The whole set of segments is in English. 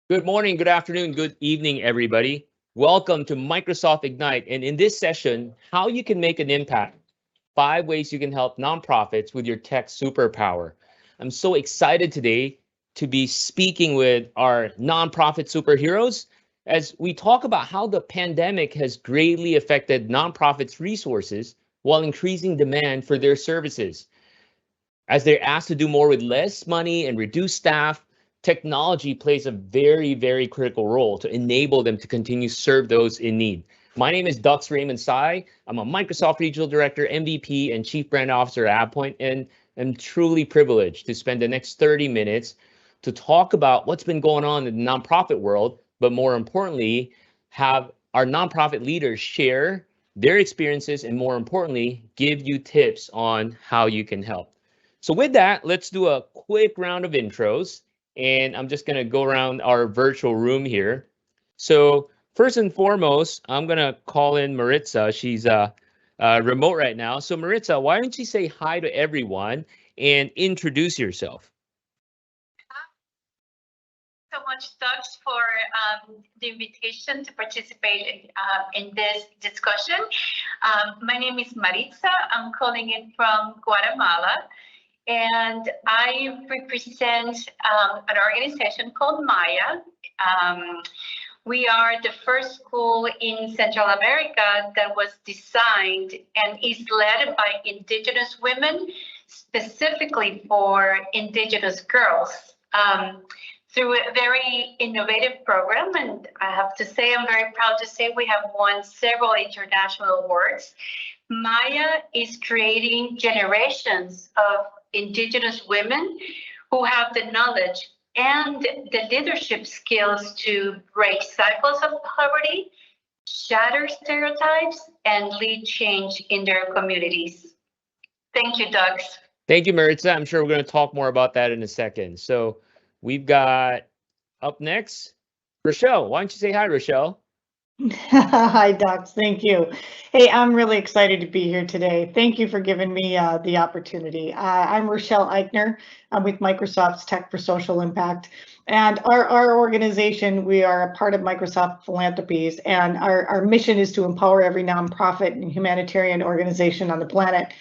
Good morning, good afternoon, good evening, everybody. Welcome to Microsoft Ignite. And in this session, how you can make an impact, 5 ways you can help nonprofits with your tech superpower. I'm so excited today to be speaking with our nonprofit superheroes as we talk about how the pandemic has greatly affected nonprofits' resources while increasing demand for their services. As they're asked to do more with less money and reduce staff, technology plays a very, very critical role to enable them to continue to serve those in need. My name is Dux Raymond Sy. I'm a Microsoft Regional Director, MVP, and Chief Brand Officer at AvePoint, and I'm truly privileged to spend the next 30 minutes to talk about what's been going on in the nonprofit world, but more importantly, have our nonprofit leaders share their experiences and more importantly, give you tips on how you can help. So with that, let's do a quick round of intros, and I'm just going to go around our virtual room here. So first and foremost, I'm going to call in Maritza. She's remote right now. So Maritza, why don't you say hi to everyone and introduce yourself? So much, Dux, for the invitation to participate in this discussion. My name is Maritza. I'm calling in from Guatemala. And I represent an organization called Maya. We are the first school in Central America that was designed and is led by Indigenous women, specifically for Indigenous girls, through a very innovative program. And I have to say, I'm very proud to say we have won several international awards. Maya is creating generations of Indigenous women who have the knowledge and the leadership skills to break cycles of poverty, shatter stereotypes, and lead change in their communities. Thank you, Doug. Thank you, Maritza. I'm sure we're going to talk more about that in a second. So we've got up next, Rochelle. Why don't you say hi, Rochelle? Hi, Dux. Thank you. Hey, I'm really excited to be here today. Thank you for giving me the opportunity. I'm Rochelle Eichner. I'm with Microsoft's Tech for Social Impact. And our organization, we are a part of Microsoft Philanthropies, and our mission is to empower every nonprofit and humanitarian organization on the planet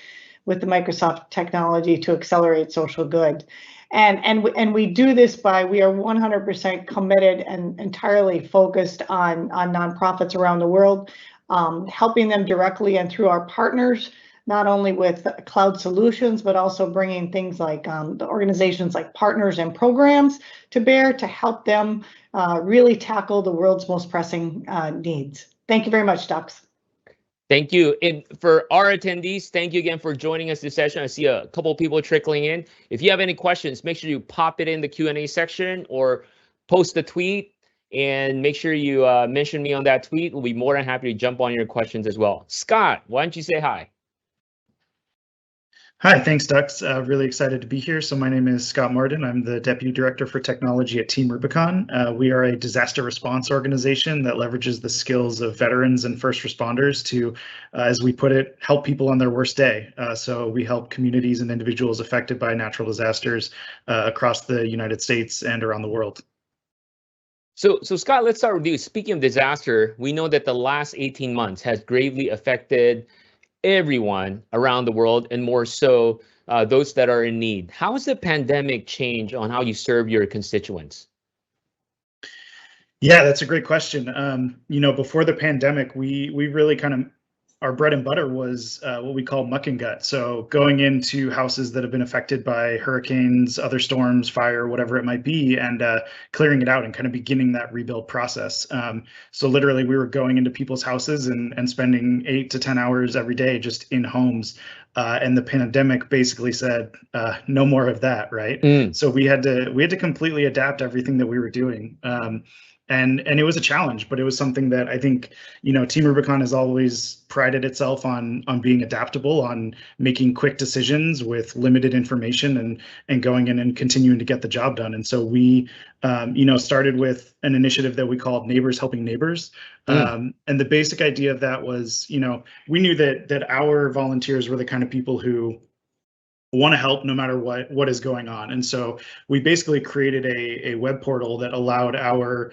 with the Microsoft technology to accelerate social good. And we do this we are 100% committed and entirely focused on nonprofits around the world, helping them directly and through our partners, not only with cloud solutions, but also bringing things like the organizations like partners and programs to bear to help them really tackle the world's most pressing needs. Thank you very much, Dux. Thank you. And for our attendees, thank you again for joining us this session. I see a couple of people trickling in. If you have any questions, make sure you pop it in the Q&A section or post a tweet and make sure you mention me on that tweet. We'll be more than happy to jump on your questions as well. Scott, why don't you say hi? Hi, thanks, Dux. Really excited to be here. So my name is Scott Martin. I'm the Deputy Director for Technology at Team Rubicon. We are a disaster response organization that leverages the skills of veterans and first responders to, as we put it, help people on their worst day. So we help communities and individuals affected by natural disasters across the United States and around the world. So Scott, let's start with you. Speaking of disaster, we know that the last 18 months has gravely affected everyone around the world, and more so those that are in need. How has the pandemic changed on how you serve your constituents? Yeah, that's a great question. Before the pandemic, we really kind of, our bread and butter was what we call muck and gut. So going into houses that have been affected by hurricanes, other storms, fire, whatever it might be, and clearing it out and kind of beginning that rebuild process. So literally we were going into people's houses and spending 8 to 10 hours every day just in homes. And the pandemic basically said, no more of that, right? So we had to completely adapt everything that we were doing. And it was a challenge, but it was something that I think, Team Rubicon has always prided itself on being adaptable, on making quick decisions with limited information and going in and continuing to get the job done. And so we, started with an initiative that we called Neighbors Helping Neighbors. And the basic idea of that was, we knew that our volunteers were the kind of people who want to help no matter what is going on. And so we basically created a web portal that allowed our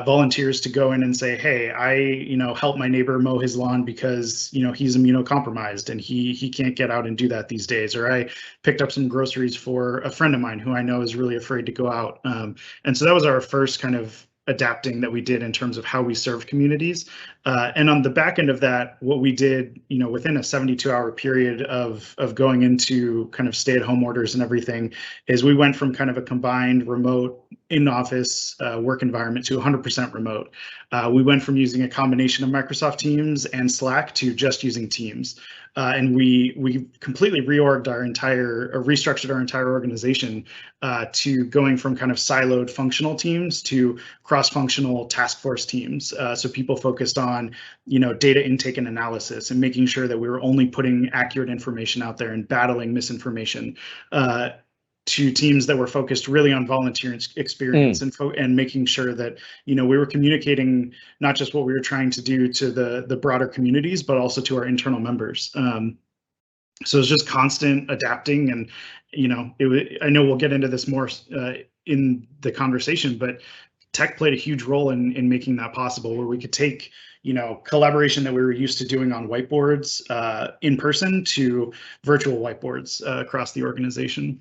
volunteers to go in and say, hey, I help my neighbor mow his lawn because he's immunocompromised and he can't get out and do that these days, or I picked up some groceries for a friend of mine who I know is really afraid to go out. And so that was our first kind of adapting that we did in terms of how we serve communities. And on the back end of that, what we did, within a 72-hour period of going into kind of stay-at-home orders and everything, is we went from kind of a combined remote in-office work environment to 100% remote. We went from using a combination of Microsoft Teams and Slack to just using Teams. And we completely restructured our entire organization to going from kind of siloed functional teams to cross-functional task force teams. So people focused on, data intake and analysis and making sure that we were only putting accurate information out there and battling misinformation. To teams that were focused really on volunteer experience and making sure that we were communicating not just what we were trying to do to the broader communities, but also to our internal members. So it's just constant adapting, and I know we'll get into this more in the conversation, but tech played a huge role in making that possible, where we could take collaboration that we were used to doing on whiteboards in person to virtual whiteboards across the organization.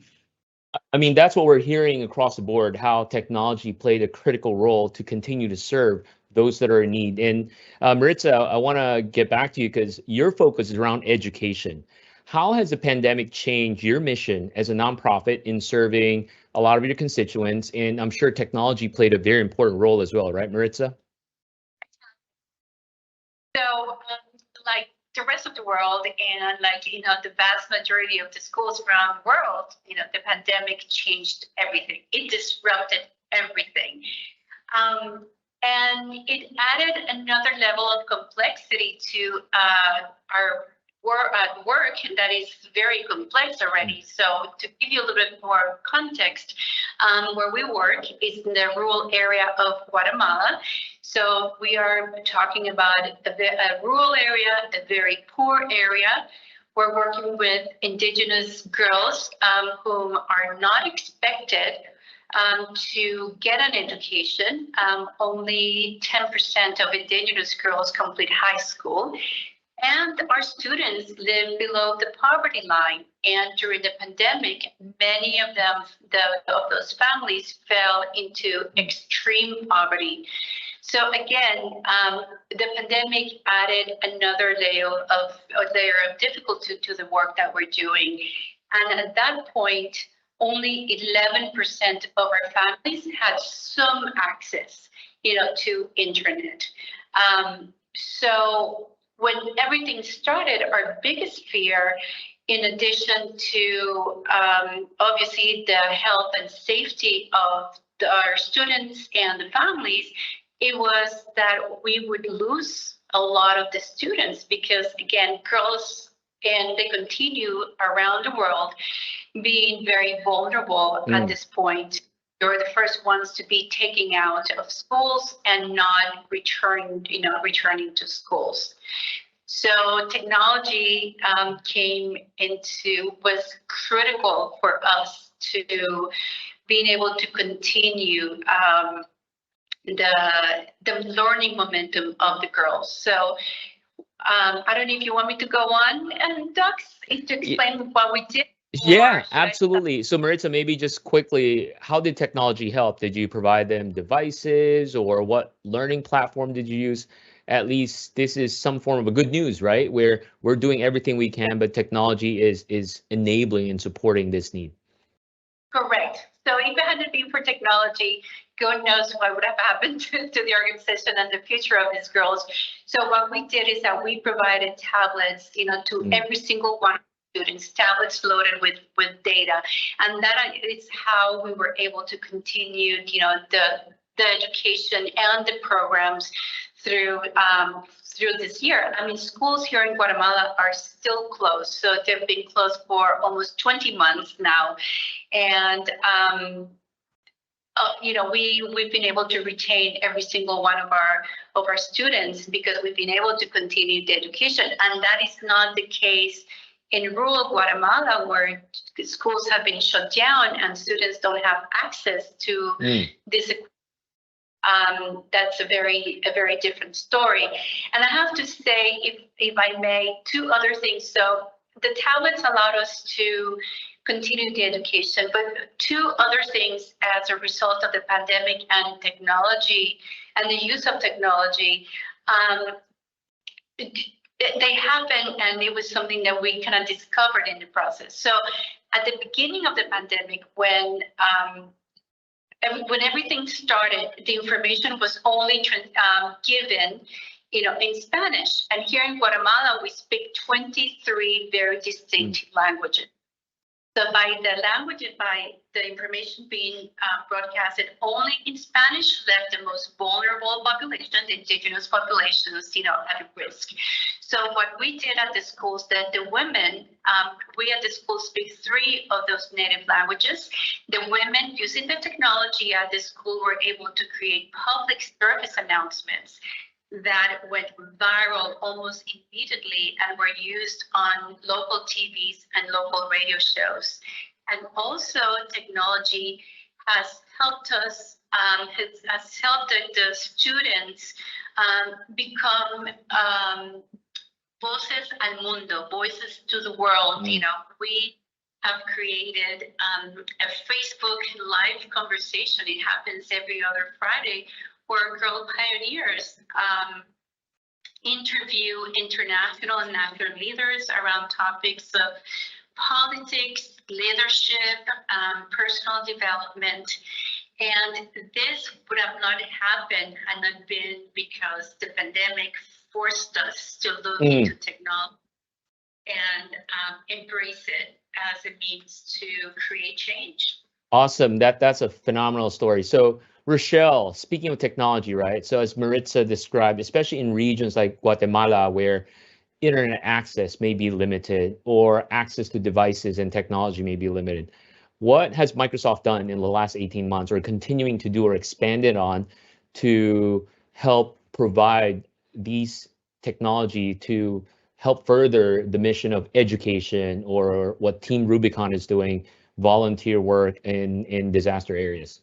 I mean, that's what we're hearing across the board, how technology played a critical role to continue to serve those that are in need. And Maritza, I want to get back to you because your focus is around education. How has the pandemic changed your mission as a nonprofit in serving a lot of your constituents? And I'm sure technology played a very important role as well, right, Maritza? So, like the rest of the world, and the vast majority of the schools around the world, the pandemic changed everything. It disrupted everything. And it added another level of complexity to our work that is very complex already. So to give you a little bit more context, where we work is in the rural area of Guatemala. So we are talking about a rural area, a very poor area. We're working with indigenous girls whom are not expected to get an education. Only 10% of indigenous girls complete high school. And our students live below the poverty line. And during the pandemic, many of them, of those families, fell into extreme poverty. So again, the pandemic added another layer of difficulty to the work that we're doing. And at that point, only 11% of our families had some access, to internet. So when everything started, our biggest fear, in addition to obviously the health and safety of our students and the families, it was that we would lose a lot of the students because, again, girls, and they continue around the world being very vulnerable at this point. They're the first ones to be taken out of schools and not returning to schools. So technology was critical for us to being able to continue the learning momentum of the girls. So I don't know if you want me to go on, and Dux, to explain what we did. Yeah, absolutely. So Maritza, maybe just quickly, how did technology help? Did you provide them devices, or what learning platform did you use? At least this is some form of a good news, right? Where we're doing everything we can, but technology is enabling and supporting this need. Correct. So if it hadn't been for technology, God knows what would have happened to the organization and the future of these girls. So what we did is that we provided tablets, to every single one of the students, tablets loaded with data. And that is how we were able to continue, the education and the programs through this year. I mean, schools here in Guatemala are still closed. So they've been closed for almost 20 months now. And we've been able to retain every single one of our students because we've been able to continue the education, and that is not the case in rural Guatemala, where schools have been shut down and students don't have access to this, that's a very different story. And I have to say, if I may, two other things. So the tablets allowed us to continue the education, but two other things as a result of the pandemic and technology and the use of technology, they happened, and it was something that we kind of discovered in the process. So at the beginning of the pandemic, when everything started, the information was only given, in Spanish. And here in Guatemala, we speak 23 very distinct languages. So by the information being broadcasted only in Spanish, left the most vulnerable population, the indigenous populations, at risk. So what we did at the schools, that the women, we at the school speak 3 of those native languages. The women, using the technology at the school, were able to create public service announcements that went viral almost immediately and were used on local TVs and local radio shows. And also technology has helped us, has helped the students become voces al mundo, voices to the world. We have created a Facebook live conversation. It happens every other Friday, where Girl Pioneers interview international and national leaders around topics of politics, leadership, personal development. And this would have not happened had not been because the pandemic forced us to look into technology and embrace it as a means to create change. Awesome. That's a phenomenal story. So Rochelle, speaking of technology, right? So as Maritza described, especially in regions like Guatemala, where internet access may be limited or access to devices and technology may be limited, what has Microsoft done in the last 18 months or continuing to do or expanded on to help provide these technology to help further the mission of education, or what Team Rubicon is doing, volunteer work in disaster areas?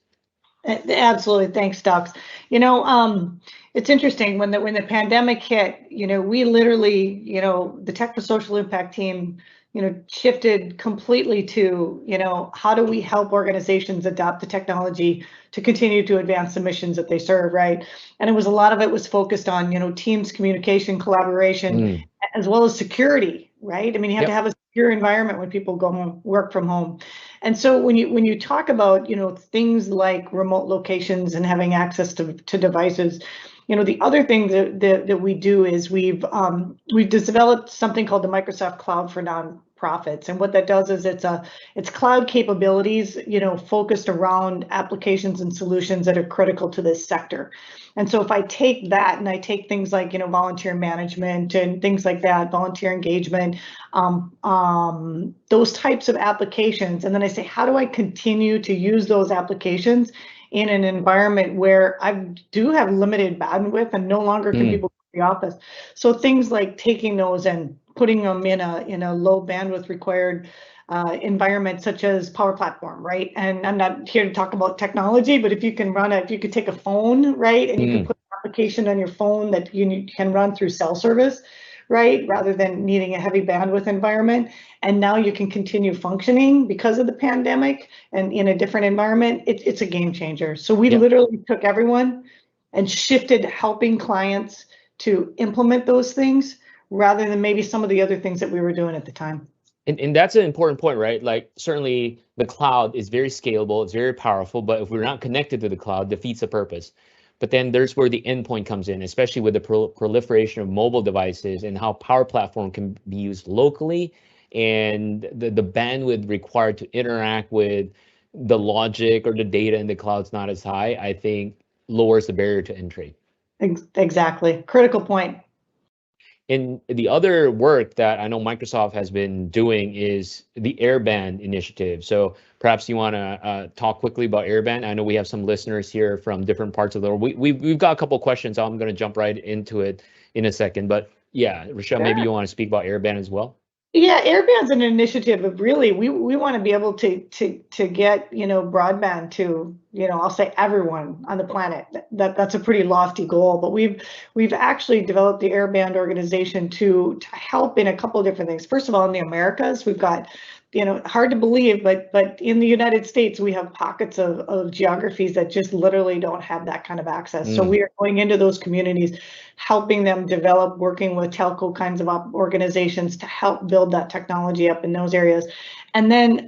Absolutely. Thanks, Dux. It's interesting when the pandemic hit, we literally, the Tech for Social Impact team, shifted completely to, how do we help organizations adopt the technology to continue to advance the missions that they serve, right? And a lot of it was focused on, teams, communication, collaboration, as well as security, right? I mean, you have to have a secure environment when people go home, work from home. And so when you talk about, things like remote locations and having access to devices, the other thing that we do is we've developed something called the Microsoft Cloud for Nonprofits. And what that does is it's cloud capabilities, focused around applications and solutions that are critical to this sector. And so if I take that and I take things like, volunteer management and things like that, volunteer engagement, those types of applications, and then I say, how do I continue to use those applications in an environment where I do have limited bandwidth and no longer can people go to the office? So things like taking those and putting them in a low bandwidth required environment, such as Power Platform, right? And I'm not here to talk about technology, but if you could take a phone, right, and you can put an application on your phone that you can run through cell service, right, rather than needing a heavy bandwidth environment, and now you can continue functioning because of the pandemic and in a different environment, it's a game changer. So we literally took everyone and shifted helping clients to implement those things rather than maybe some of the other things that we were doing at the time. And that's an important point, right? Like, certainly the cloud is very scalable, it's very powerful, but if we're not connected to the cloud, defeats the purpose. But then there's where the endpoint comes in, especially with the proliferation of mobile devices and how Power Platform can be used locally, and the bandwidth required to interact with the logic or the data in the cloud's not as high, I think lowers the barrier to entry. Exactly. Critical point. And the other work that I know Microsoft has been doing is the Airband initiative. So perhaps you want to talk quickly about Airband. I know we have some listeners here from different parts of the world. We've got a couple of questions. I'm going to jump right into it in a second. But yeah, Rochelle, maybe you want to speak about Airband as well. Yeah, Airband's an initiative of really, we want to be able to get, broadband to, I'll say everyone on the planet. That's a pretty lofty goal, but we've actually developed the Airband organization to help in a couple of different things. First of all, in the Americas, we've got, hard to believe, but in the United States, we have pockets of geographies that just literally don't have that kind of access. So we are going into those communities, helping them develop, working with telco kinds of organizations to help build that technology up in those areas. And then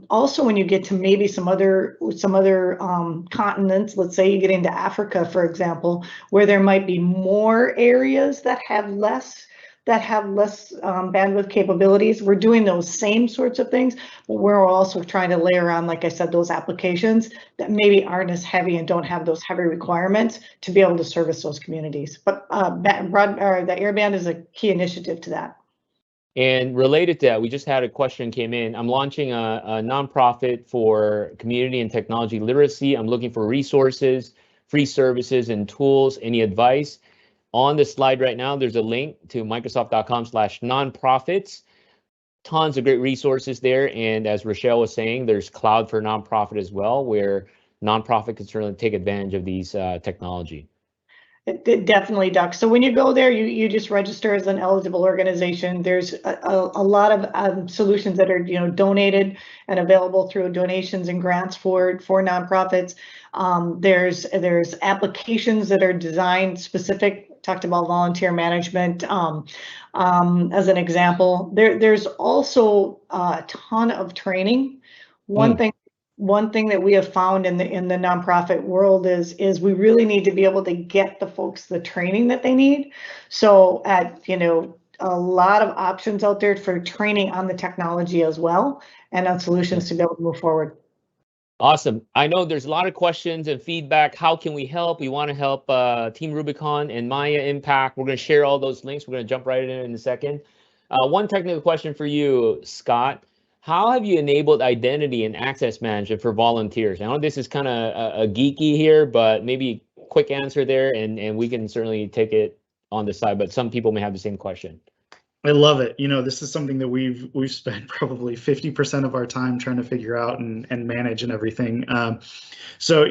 also when you get to maybe some other continents, let's say you get into Africa, for example, where there might be more areas that have less bandwidth capabilities. We're doing those same sorts of things, but we're also trying to layer on, like I said, those applications that maybe aren't as heavy and don't have those heavy requirements to be able to service those communities. But the Airband is a key initiative to that. And related to that, we just had a question came in. I'm launching a nonprofit for community and technology literacy. I'm looking for resources, free services, and tools. Any advice? On the slide right now, there's a link to Microsoft.com/nonprofits. Tons of great resources there. And as Rochelle was saying, there's Cloud for Nonprofit as well, where nonprofit can certainly take advantage of these technology. Definitely, Dux. So when you go there, you just register as an eligible organization. There's a lot of solutions that are donated and available through donations and grants for nonprofits. There's applications that are designed specific. Talked about volunteer management as an example. There's also a ton of training. One thing that we have found in the nonprofit world is we really need to be able to get the folks the training that they need. So a lot of options out there for training on the technology as well and on solutions to be able to move forward. Awesome. I know there's a lot of questions and feedback. How can we help? We want to help Team Rubicon and Maya Impact. We're going to share all those links. We're going to jump right in a second. One technical question for you, Scott. How have you enabled identity and access management for volunteers? I know this is kind of a geeky here, but maybe quick answer there, and we can certainly take it on the side, but some people may have the same question. I love it. This is something that we've spent probably 50% of our time trying to figure out and manage and everything. So,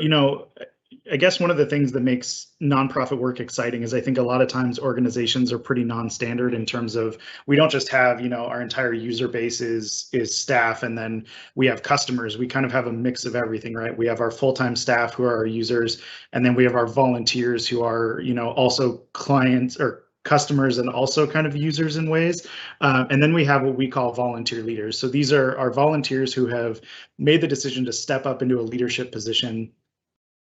I guess one of the things that makes nonprofit work exciting is I think a lot of times organizations are pretty non-standard in terms of we don't just have, our entire user base is staff and then we have customers. We kind of have a mix of everything, right? We have our full-time staff who are our users, and then we have our volunteers who are, also clients or customers and also kind of users in ways. And then we have what we call volunteer leaders. So these are our volunteers who have made the decision to step up into a leadership position,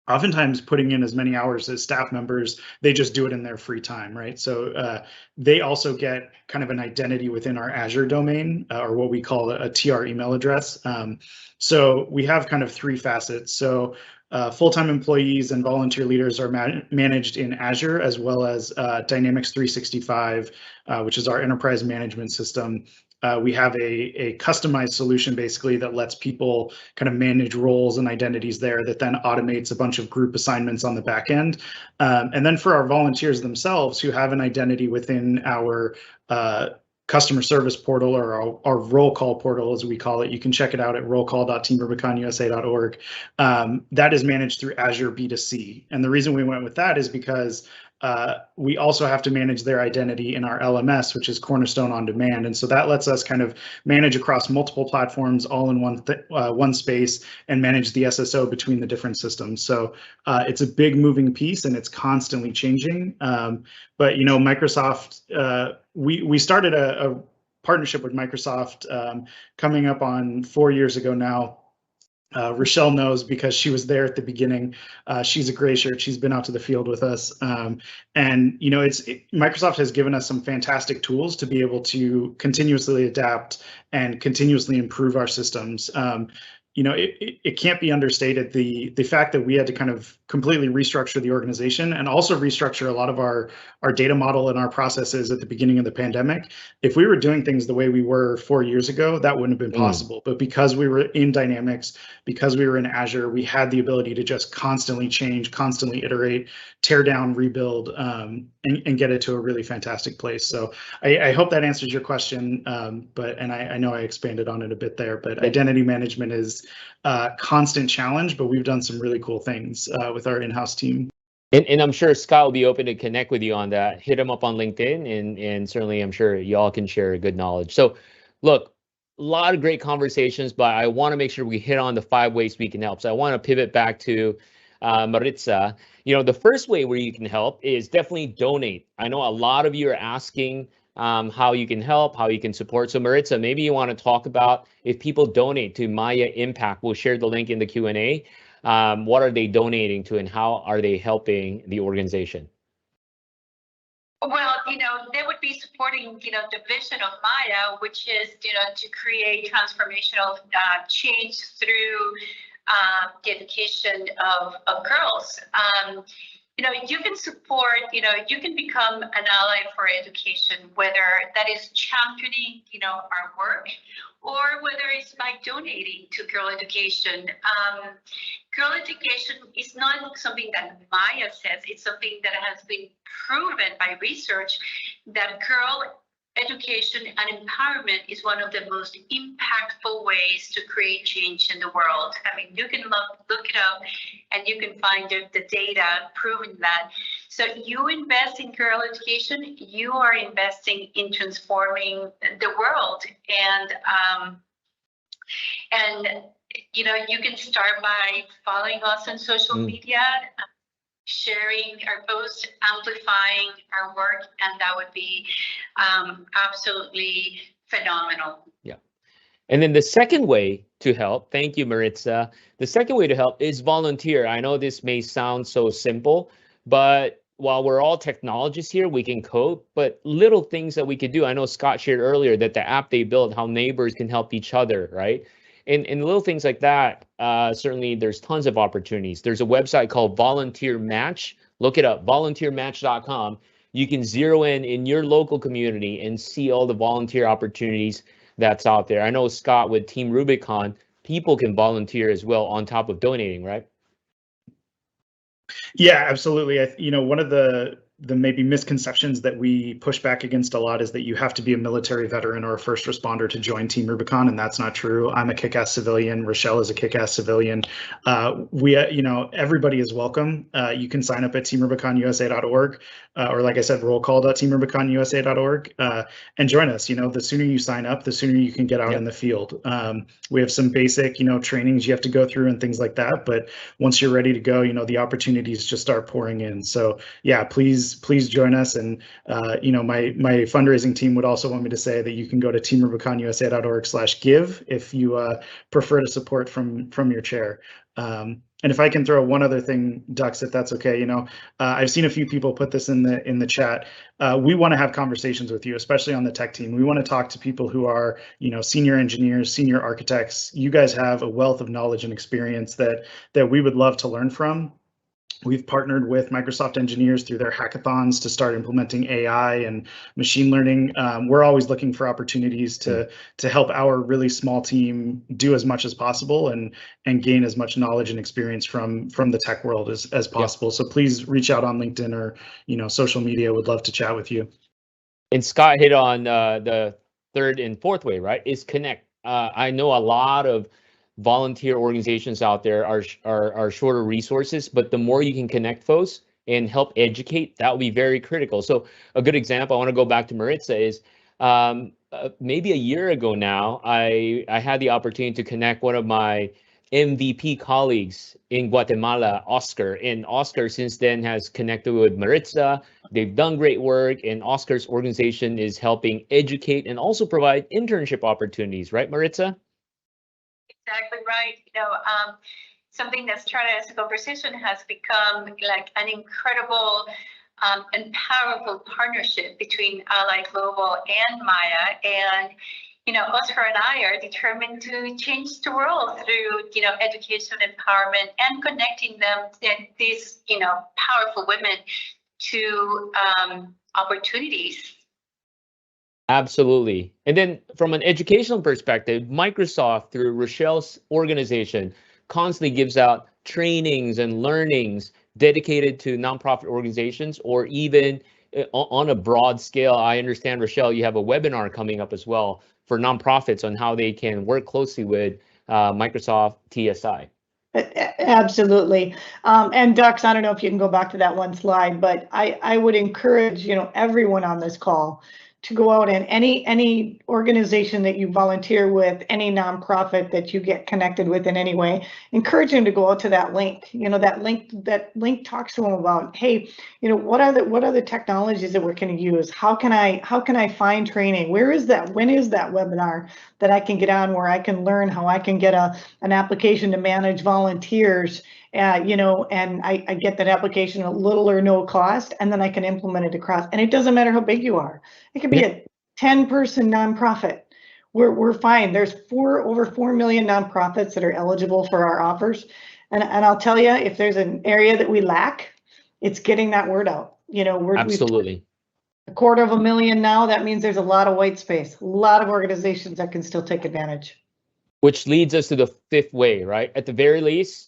oftentimes putting in as many hours as staff members. They just do it in their free time, right? So they also get kind of an identity within our Azure domain, or what we call a TR email address. So we have kind of three facets. So full-time employees and volunteer leaders are managed in Azure, as well as Dynamics 365, which is our enterprise management system. We have a customized solution basically that lets people kind of manage roles and identities there, that then automates a bunch of group assignments on the back end. And then for our volunteers themselves who have an identity within our customer service portal, or our roll call portal, as we call it. You can check it out at rollcall.teamrubiconusa.org. That is managed through Azure B2C. And the reason we went with that is because we also have to manage their identity in our LMS, which is Cornerstone On Demand. And so that lets us kind of manage across multiple platforms all in one space and manage the SSO between the different systems. So it's a big moving piece and it's constantly changing. But Microsoft, we started a partnership with Microsoft coming up on 4 years ago now. Rochelle knows because she was there at the beginning. She's a gray shirt. She's been out to the field with us. And Microsoft has given us some fantastic tools to be able to continuously adapt and continuously improve our systems. it can't be understated the fact that we had to kind of completely restructure the organization and also restructure a lot of our data model and our processes at the beginning of the pandemic. If we were doing things the way we were 4 years ago, that wouldn't have been possible. But because we were in Dynamics, because we were in Azure, we had the ability to just constantly change, constantly iterate, tear down, rebuild, and get it to a really fantastic place. So I hope that answers your question. And I know I expanded on it a bit there, but identity management is a constant challenge, but we've done some really cool things with our in-house team. And I'm sure Scott will be open to connect with you on that. Hit him up on LinkedIn, and certainly I'm sure y'all can share good knowledge. So look, a lot of great conversations, but I want to make sure we hit on the 5 ways we can help. So I want to pivot back to Maritza. The first way where you can help is definitely donate. I know a lot of you are asking how you can help, how you can support. So Maritza, maybe you want to talk about if people donate to Maya Impact. We'll share the link in the Q&A. What are they donating to and how are they helping the organization? Well, they would be supporting, the vision of Maya, which is, to create transformational change through the education of girls. You can support, you can become an ally for education, whether that is championing, our work, or whether it's by donating to girl education. Girl education is not something that Maya says, it's something that has been proven by research that girl education and empowerment is one of the most impactful ways to create change in the world. I mean, you can look it up and you can find the data proving that. So you invest in girl education, you are investing in transforming the world. And you can start by following us on social media, sharing our posts, amplifying our work, and that would be absolutely phenomenal. Yeah. And then the second way to help, thank you, Maritza. The second way to help is volunteer. I know this may sound so simple, but while we're all technologists here, we can code, but little things that we could do. I know Scott shared earlier that the app they built, how neighbors can help each other, right? And little things like that, certainly there's tons of opportunities. There's a website called Volunteer Match. Look it up, volunteermatch.com. You can zero in your local community and see all the volunteer opportunities that's out there. I know, Scott, with Team Rubicon, people can volunteer as well on top of donating, right? Yeah, absolutely. One of the maybe misconceptions that we push back against a lot is that you have to be a military veteran or a first responder to join Team Rubicon, and that's not true. I'm a kick-ass civilian. Rochelle is a kick-ass civilian. Everybody is welcome. You can sign up at teamrubiconusa.org, or like I said, rollcall.teamrubiconusa.org, and join us. The sooner you sign up, the sooner you can get out in the field. We have some basic, trainings you have to go through and things like that. But once you're ready to go, the opportunities just start pouring in. So yeah, please join us. And my fundraising team would also want me to say that you can go to teamrubiconusa.org/give if you prefer to support from your chair. And if I can throw one other thing, Dux, if that's okay, I've seen a few people put this in the chat. We want to have conversations with you, especially on the tech team. We want to talk to people who are, senior engineers, senior architects. You guys have a wealth of knowledge and experience that we would love to learn from. We've partnered with Microsoft engineers through their hackathons to start implementing AI and machine learning. We're always looking for opportunities to help our really small team do as much as possible and gain as much knowledge and experience from the tech world as possible. Yeah. So please reach out on LinkedIn or social media. Would love to chat with you. And Scott hit on the third and fourth way, right? Is connect. I know a lot of volunteer organizations out there are shorter resources, but the more you can connect folks and help educate, that will be very critical. So a good example, I want to go back to Maritza, is maybe a year ago now, I had the opportunity to connect one of my MVP colleagues in Guatemala, Oscar. And Oscar since then has connected with Maritza. They've done great work, and Oscar's organization is helping educate and also provide internship opportunities, right, Maritza? Exactly right. Something that started as a conversation has become like an incredible and powerful partnership between Ally Global and Maya. And Oscar and I are determined to change the world through, education, empowerment, and connecting them, these, powerful women to opportunities. Absolutely. And then from an educational perspective, Microsoft, through Rochelle's organization, constantly gives out trainings and learnings dedicated to nonprofit organizations, or even on a broad scale. I understand, Rochelle, you have a webinar coming up as well for nonprofits on how they can work closely with Microsoft TSI. Absolutely. And Dux, I don't know if you can go back to that one slide, but I would encourage, everyone on this call to go out, and any organization that you volunteer with, any nonprofit that you get connected with in any way, encourage them to go out to that link. That link talks to them about, hey, what are the technologies that we're going to use? How can I find training? Where is that? When is that webinar that I can get on where I can learn how I can get an application to manage volunteers? And I get that application at little or no cost, and then I can implement it across. And it doesn't matter how big you are. It could be a 10-person nonprofit. We're fine. There's over 4 million nonprofits that are eligible for our offers. And I'll tell you, if there's an area that we lack, it's getting that word out. Absolutely. 250,000 now. That means there's a lot of white space, a lot of organizations that can still take advantage. Which leads us to the fifth way, right? At the very least,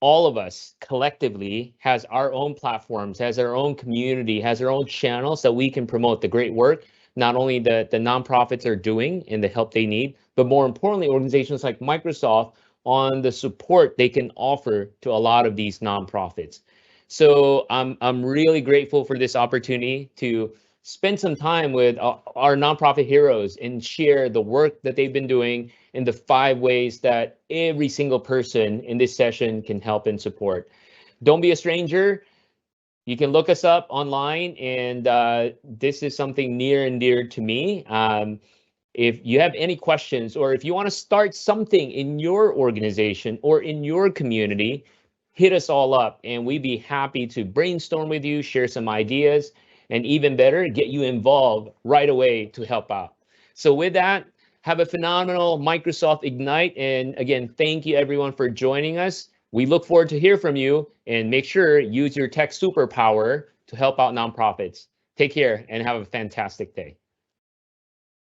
all of us collectively has our own platforms, has our own community, has our own channels that we can promote the great work, not only the nonprofits are doing and the help they need, but more importantly, organizations like Microsoft on the support they can offer to a lot of these nonprofits. So I'm really grateful for this opportunity to spend some time with our nonprofit heroes and share the work that they've been doing in the 5 ways that every single person in this session can help and support. Don't be a stranger. You can look us up online, and this is something near and dear to me. If you have any questions, or if you want to start something in your organization or in your community, hit us all up, and we'd be happy to brainstorm with you, share some ideas, and even better, get you involved right away to help out. So with that, have a phenomenal Microsoft Ignite. And again, thank you everyone for joining us. We look forward to hear from you, and make sure use your tech superpower to help out nonprofits. Take care and have a fantastic day.